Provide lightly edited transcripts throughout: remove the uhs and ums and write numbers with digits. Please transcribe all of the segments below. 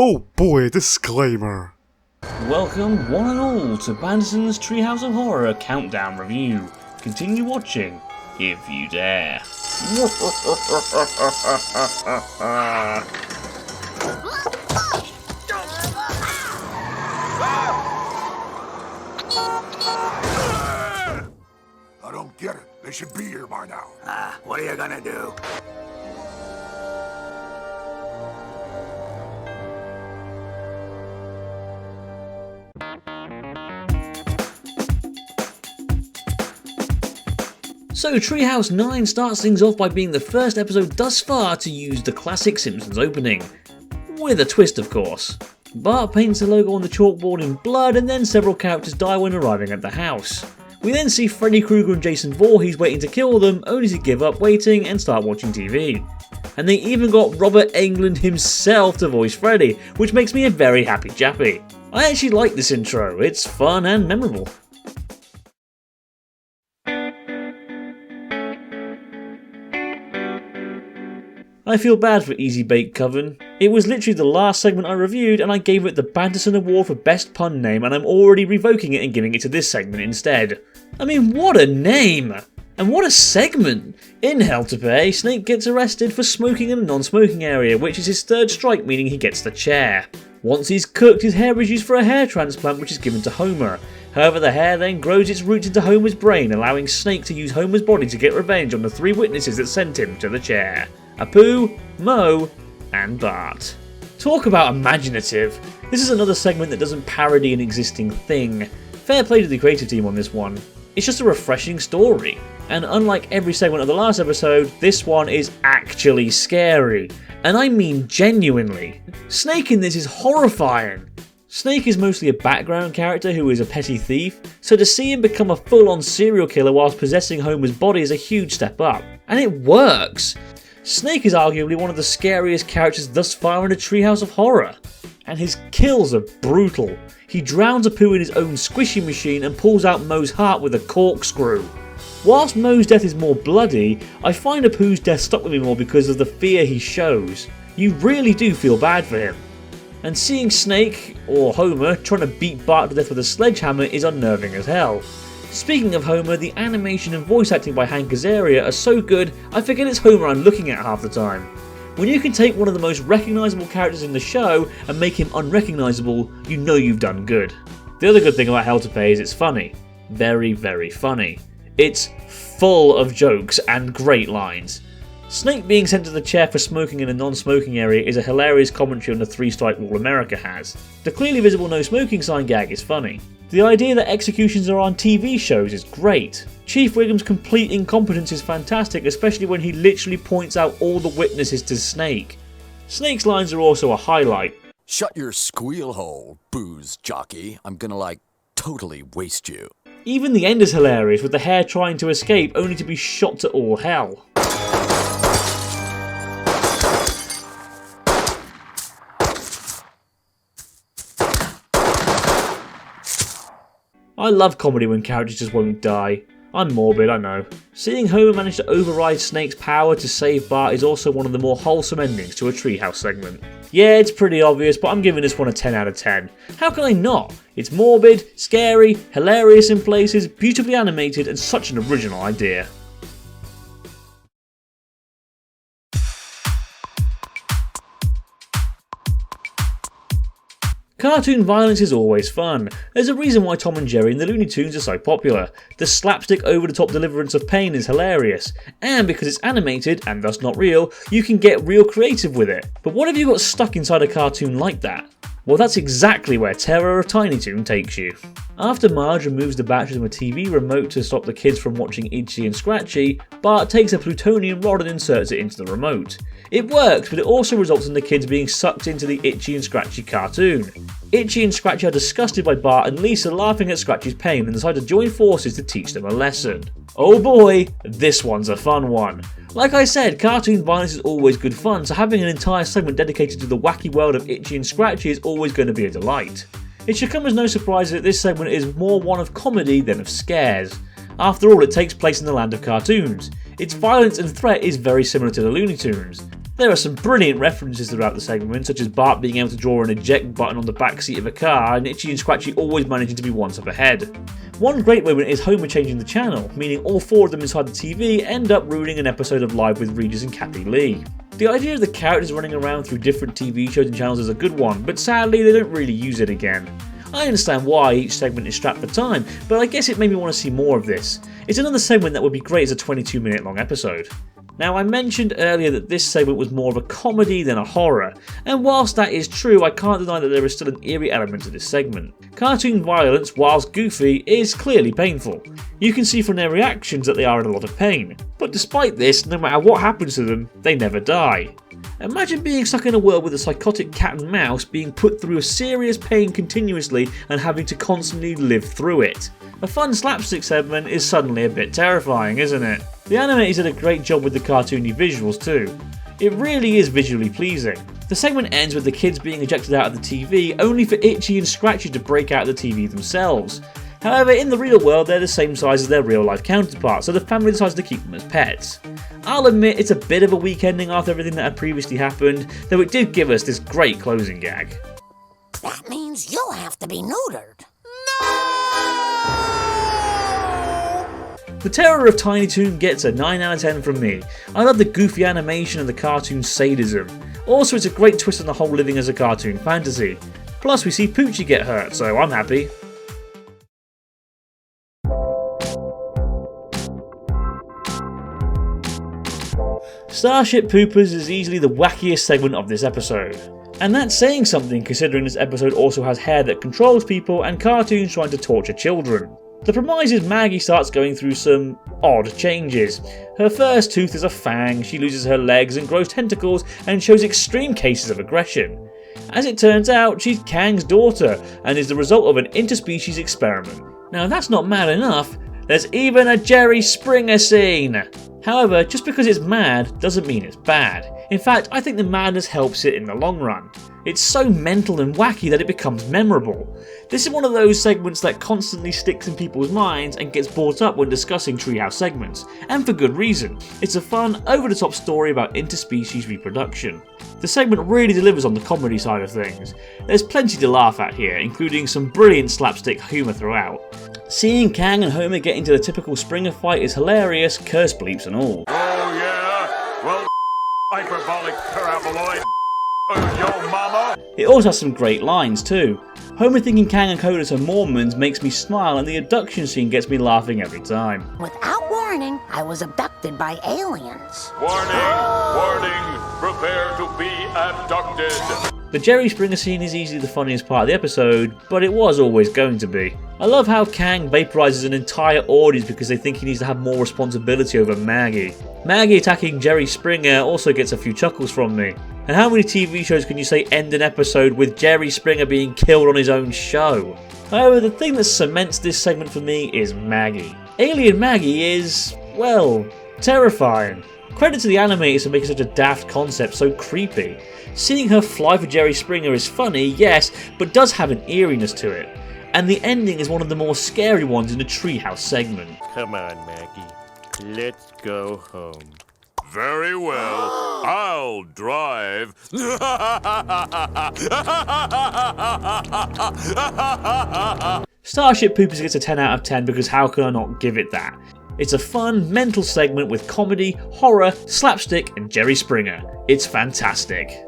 Oh boy, disclaimer. Welcome one and all to Banderson's Treehouse of Horror Countdown Review. Continue watching, if you dare. I don't get it. They should be here by now. What are you gonna do? So Treehouse 9 starts things off by being the first episode thus far to use the classic Simpsons opening. With a twist, of course. Bart paints the logo on the chalkboard in blood, and then several characters die when arriving at the house. We then see Freddy Krueger and Jason Voorhees waiting to kill them, only to give up waiting and start watching TV. And they even got Robert Englund himself to voice Freddy, which makes me a very happy chappy. I actually like this intro, it's fun and memorable. I feel bad for Easy Bake Coven. It was literally the last segment I reviewed and I gave it the Banderson Award for Best Pun Name, and I'm already revoking it and giving it to this segment instead. I mean, what a name! And what a segment! In Hell to Pay, Snake gets arrested for smoking in a non-smoking area, which is his third strike, meaning he gets the chair. Once he's cooked, his hair is used for a hair transplant, which is given to Homer. However, the hair then grows its roots into Homer's brain, allowing Snake to use Homer's body to get revenge on the three witnesses that sent him to the chair. Apu, Moe, and Bart. Talk about imaginative. This is another segment that doesn't parody an existing thing. Fair play to the creative team on this one. It's just a refreshing story. And unlike every segment of the last episode, this one is actually scary. And I mean genuinely. Snake in this is horrifying. Snake is mostly a background character who is a petty thief, so to see him become a full-on serial killer whilst possessing Homer's body is a huge step up. And it works! Snake is arguably one of the scariest characters thus far in a Treehouse of Horror. And his kills are brutal. He drowns Apu in his own squishy machine and pulls out Moe's heart with a corkscrew. Whilst Moe's death is more bloody, I find Apu's death stuck with me more because of the fear he shows. You really do feel bad for him. And seeing Snake, or Homer, trying to beat Bart to death with a sledgehammer is unnerving as hell. Speaking of Homer, the animation and voice acting by Hank Azaria are so good I forget it's Homer I'm looking at half the time. When you can take one of the most recognisable characters in the show and make him unrecognisable, you know you've done good. The other good thing about Hell to Pay is it's funny. Very, very funny. It's full of jokes and great lines. Snake being sent to the chair for smoking in a non-smoking area is a hilarious commentary on the three-strike rule America has. The clearly visible no smoking sign gag is funny. The idea that executions are on TV shows is great. Chief Wiggum's complete incompetence is fantastic, especially when he literally points out all the witnesses to Snake. Snake's lines are also a highlight. Shut your squeal hole, booze jockey. I'm gonna totally waste you. Even the end is hilarious, with the hair trying to escape only to be shot to all hell. I love comedy when characters just won't die. I'm morbid, I know. Seeing Homer manage to override Snake's power to save Bart is also one of the more wholesome endings to a Treehouse segment. Yeah, it's pretty obvious, but I'm giving this one a 10 out of 10. How can I not? It's morbid, scary, hilarious in places, beautifully animated, and such an original idea. Cartoon violence is always fun. There's a reason why Tom and Jerry and the Looney Tunes are so popular. The slapstick over-the-top deliverance of pain is hilarious. And because it's animated, and thus not real, you can get real creative with it. But what if you got stuck inside a cartoon like that? Well, that's exactly where Terror of Tiny Toon takes you. After Marge removes the batteries from a TV remote to stop the kids from watching Itchy and Scratchy, Bart takes a plutonium rod and inserts it into the remote. It works, but it also results in the kids being sucked into the Itchy and Scratchy cartoon. Itchy and Scratchy are disgusted by Bart and Lisa laughing at Scratchy's pain and decide to join forces to teach them a lesson. Oh boy, this one's a fun one. Like I said, cartoon violence is always good fun, so having an entire segment dedicated to the wacky world of Itchy and Scratchy is always going to be a delight. It should come as no surprise that this segment is more one of comedy than of scares. After all, it takes place in the land of cartoons. Its violence and threat is very similar to the Looney Tunes. There are some brilliant references throughout the segment, such as Bart being able to draw an eject button on the back seat of a car, and Itchy and Scratchy always managing to be one step ahead. One great moment is Homer changing the channel, meaning all four of them inside the TV end up ruining an episode of Live with Regis and Kathy Lee. The idea of the characters running around through different TV shows and channels is a good one, but sadly they don't really use it again. I understand why each segment is strapped for time, but I guess it made me want to see more of this. It's another segment that would be great as a 22-minute long episode. Now, I mentioned earlier that this segment was more of a comedy than a horror, and whilst that is true, I can't deny that there is still an eerie element to this segment. Cartoon violence, whilst goofy, is clearly painful. You can see from their reactions that they are in a lot of pain, but despite this, no matter what happens to them, they never die. Imagine being stuck in a world with a psychotic cat and mouse being put through a serious pain continuously and having to constantly live through it. A fun slapstick segment is suddenly a bit terrifying, isn't it? The animators did a great job with the cartoony visuals too. It really is visually pleasing. The segment ends with the kids being ejected out of the TV, only for Itchy and Scratchy to break out of the TV themselves. However, in the real world they're the same size as their real life counterparts, so the family decides to keep them as pets. I'll admit it's a bit of a weak ending after everything that had previously happened, though it did give us this great closing gag. That means you'll have to be neutered. The Terror of Tiny Toon gets a 9 out of 10 from me. I love the goofy animation and the cartoon sadism. Also, it's a great twist on the whole living as a cartoon fantasy. Plus, we see Poochie get hurt, so I'm happy. Starship Poopers is easily the wackiest segment of this episode. And that's saying something considering this episode also has hair that controls people and cartoons trying to torture children. The premise is Maggie starts going through some odd changes. Her first tooth is a fang, she loses her legs and grows tentacles and shows extreme cases of aggression. As it turns out, she's Kang's daughter and is the result of an interspecies experiment. Now if that's not mad enough, there's even a Jerry Springer scene! However, just because it's mad doesn't mean it's bad. In fact, I think the madness helps it in the long run. It's so mental and wacky that it becomes memorable. This is one of those segments that constantly sticks in people's minds and gets brought up when discussing Treehouse segments, and for good reason. It's a fun, over-the-top story about interspecies reproduction. The segment really delivers on the comedy side of things. There's plenty to laugh at here, including some brilliant slapstick humour throughout. Seeing Kang and Homer get into the typical Springer fight is hilarious, curse bleeps and all. Oh yeah? Well, hyperbolic paraboloid. Yo mama? It also has some great lines too. Homer thinking Kang and Kodos are Mormons makes me smile, and the abduction scene gets me laughing every time. Without warning, I was abducted by aliens. Warning! Warning! Prepare to be abducted! The Jerry Springer scene is easily the funniest part of the episode, but it was always going to be. I love how Kang vaporizes an entire audience because they think he needs to have more responsibility over Maggie. Maggie attacking Jerry Springer also gets a few chuckles from me. And how many TV shows can you say end an episode with Jerry Springer being killed on his own show? However, the thing that cements this segment for me is Maggie. Alien Maggie is, well, terrifying. Credit to the animators for making such a daft concept so creepy. Seeing her fly for Jerry Springer is funny, yes, but does have an eeriness to it. And the ending is one of the more scary ones in the Treehouse segment. Come on, Maggie. Let's go home. Very well. I'll drive. Starship Poopers gets a 10 out of 10 because how can I not give it that? It's a fun, mental segment with comedy, horror, slapstick and Jerry Springer. It's fantastic.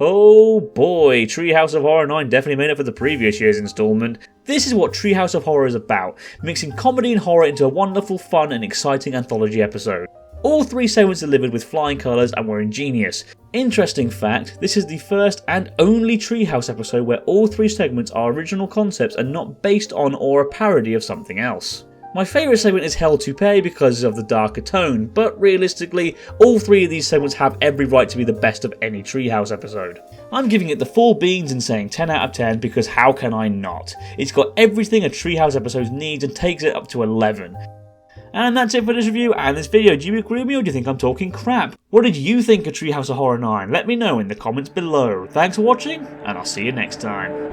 Oh boy, Treehouse of Horror 9 definitely made up for the previous year's installment. This is what Treehouse of Horror is about, mixing comedy and horror into a wonderful, fun and exciting anthology episode. All three segments delivered with flying colours and were ingenious. Interesting fact, this is the first and only Treehouse episode where all three segments are original concepts and not based on or a parody of something else. My favourite segment is Hell to Pay because of the darker tone, but realistically, all three of these segments have every right to be the best of any Treehouse episode. I'm giving it the full beans and saying 10 out of 10 because how can I not? It's got everything a Treehouse episode needs and takes it up to 11. And that's it for this review and this video. Do you agree with me or do you think I'm talking crap? What did you think of Treehouse of Horror 9? Let me know in the comments below. Thanks for watching and I'll see you next time.